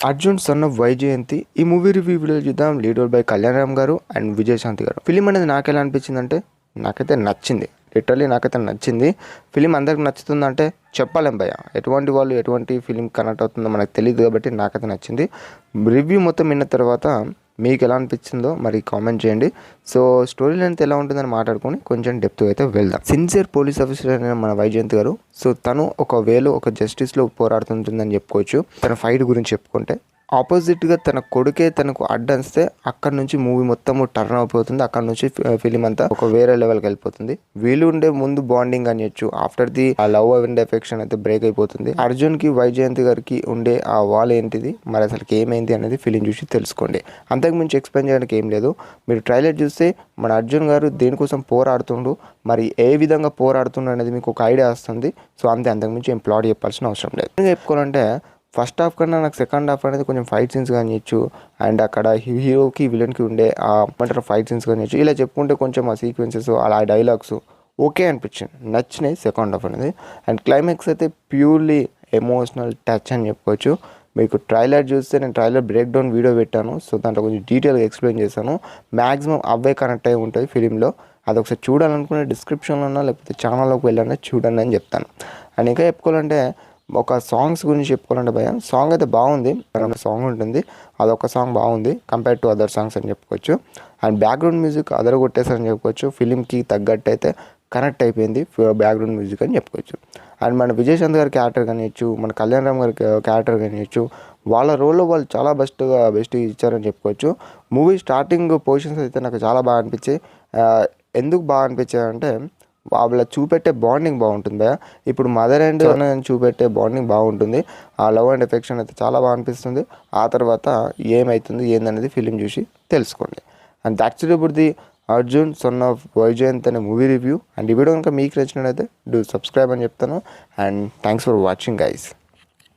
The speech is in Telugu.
అర్జున్ సన్ ఆఫ్ వైజయంతి ఈ మూవీ రివ్యూ వీడియో చూద్దాం. Lead role by Kalyan Ram గారు అండ్ విజయశాంతి గారు. ఫిలిం అనేది నాకు ఎలా అనిపించింది అంటే నాకైతే నచ్చింది. లిటరల్లీ నాకైతే నచ్చింది. ఫిలిం అందరికి నచ్చుతుందంటే చెప్పలేం భయ్య. ఎటువంటి వాళ్ళు ఎటువంటి ఫిలిం కనెక్ట్ అవుతుందో మనకు తెలియదు కాబట్టి నాకైతే నచ్చింది. రివ్యూ మొత్తం విన్న తర్వాత మీకు ఎలా అనిపించిందో మరి కామెంట్ చేయండి. సో స్టోరీ లెంత్ ఎలా ఉంటుందని మాట్లాడుకొని కొంచెం డెప్త్ అయితే వెళ్దాం. సిన్సియర్ పోలీస్ ఆఫీసర్ అయిన మన వైజయంతి గారు, సో తను ఒక వేలో ఒక జస్టిస్లో పోరాడుతుంటుందని చెప్పుకోవచ్చు. తన ఫైట్ గురించి చెప్పుకుంటే ఆపోజిట్గా తన కొడుకే తనకు అడ్డనిస్తే అక్కడ నుంచి మూవీ మొత్తం టర్న్ అయిపోతుంది. అక్కడ నుంచి ఫిలిం అంతా ఒక వేరే లెవెల్కి వెళ్ళిపోతుంది. వీళ్ళు ఉండే ముందు బాండింగ్ అని ఆఫ్టర్ ది ఆ లవ్ అండ్ ఎఫెక్షన్ అయితే బ్రేక్ అయిపోతుంది. అర్జున్ కి వైజయంతి గారికి ఉండే ఆ వాల్ ఏంటిది, మరి అసలు ఏమైంది అనేది ఫిలిం చూసి తెలుసుకోండి. అంతకు మించి ఎక్స్ప్లెయిన్ చేయడానికి ఏం లేదు. మీరు ట్రైలర్ చూస్తే మన అర్జున్ గారు దేనికోసం పోరాడుతుండు, మరి ఏ విధంగా పోరాడుతుండు అనేది మీకు ఒక ఐడియా వస్తుంది. సో అంతకు మించి ఏం ప్లాట్ చెప్పాల్సిన అవసరం లేదు. చెప్పుకోవాలంటే ఫస్ట్ హాఫ్ కన్నా నాకు సెకండ్ హాఫ్ అనేది కొంచెం ఫైట్ సీన్స్ కానిచ్చు, అండ్ అక్కడ హీరోకి విలన్కి ఉండే ఆ ఫైట్ సీన్స్ కానిచ్చు, ఇలా చెప్పుకుంటే కొంచెం ఆ సీక్వెన్సెస్ అలా డైలాగ్స్ ఓకే అనిపించింది, నచ్చినాయి సెకండ్ హాఫ్ అనేది. అండ్ క్లైమాక్స్ అయితే ప్యూర్లీ ఎమోషనల్ టచ్ అని చెప్పుకోవచ్చు. మీకు ట్రైలర్ చూస్తే నేను ట్రైలర్ బ్రేక్ డౌన్ వీడియో పెట్టాను. సో దాంట్లో కొంచెం డీటెయిల్గా ఎక్స్ప్లెయిన్ చేశాను. మ్యాక్సిమం అవే కనెక్ట్ అయి ఉంటుంది ఫిలింలో. అది ఒకసారి చూడాలనుకునే డిస్క్రిప్షన్లో లేకపోతే ఛానల్లోకి వెళ్ళాలని చూడండి అని చెప్తాను. అండ్ ఇంకా చెప్పుకోవాలంటే ఒక సాంగ్స్ గురించి చెప్పుకోవాలంటే భయ, సాంగ్ అయితే బాగుంది. సాంగ్ ఉంటుంది, అదొక సాంగ్ బాగుంది కంపేర్ టు అదర్ సాంగ్స్ అని చెప్పుకోవచ్చు. అండ్ బ్యాక్గ్రౌండ్ మ్యూజిక్ అదర్ కొట్టేసారని చెప్పుకోవచ్చు. ఫిలింకి తగ్గట్టు అయితే కనెక్ట్ అయిపోయింది బ్యాక్గ్రౌండ్ మ్యూజిక్ అని చెప్పుకోవచ్చు. అండ్ మన విజయశాంతి గారి క్యారెక్టర్ కానివచ్చు, మన కళ్యాణ్ రామ్ గారి క్యారెక్టర్ కానివచ్చు, వాళ్ళ రోల్లో వాళ్ళు చాలా బెస్ట్ ఇచ్చారని చెప్పుకోవచ్చు. మూవీ స్టార్టింగ్ పొజిషన్స్ అయితే నాకు చాలా బాగా అనిపించాయి. ఎందుకు బాగా అనిపించాయి అంటే వాళ్ళ చూపెట్టే బాండింగ్ బాగుంటుంది భయ. ఇప్పుడు మదర్ అండ్ చూపెట్టే బాండింగ్ బాగుంటుంది. ఆ లవ్ అండ్ ఎఫెక్షన్ అయితే చాలా బాగా అనిపిస్తుంది. ఆ తర్వాత ఏమవుతుంది ఏందనేది ఫిలిం చూసి తెలుసుకోండి. And that's about the Arjun sun of Vyjayanthi అనే మూవీ రివ్యూ. అండ్ ఈ వీడియో కనుక మీకు నచ్చినట్లయితే డూ సబ్స్క్రైబ్ అని చెప్తాను. And thanks for watching guys.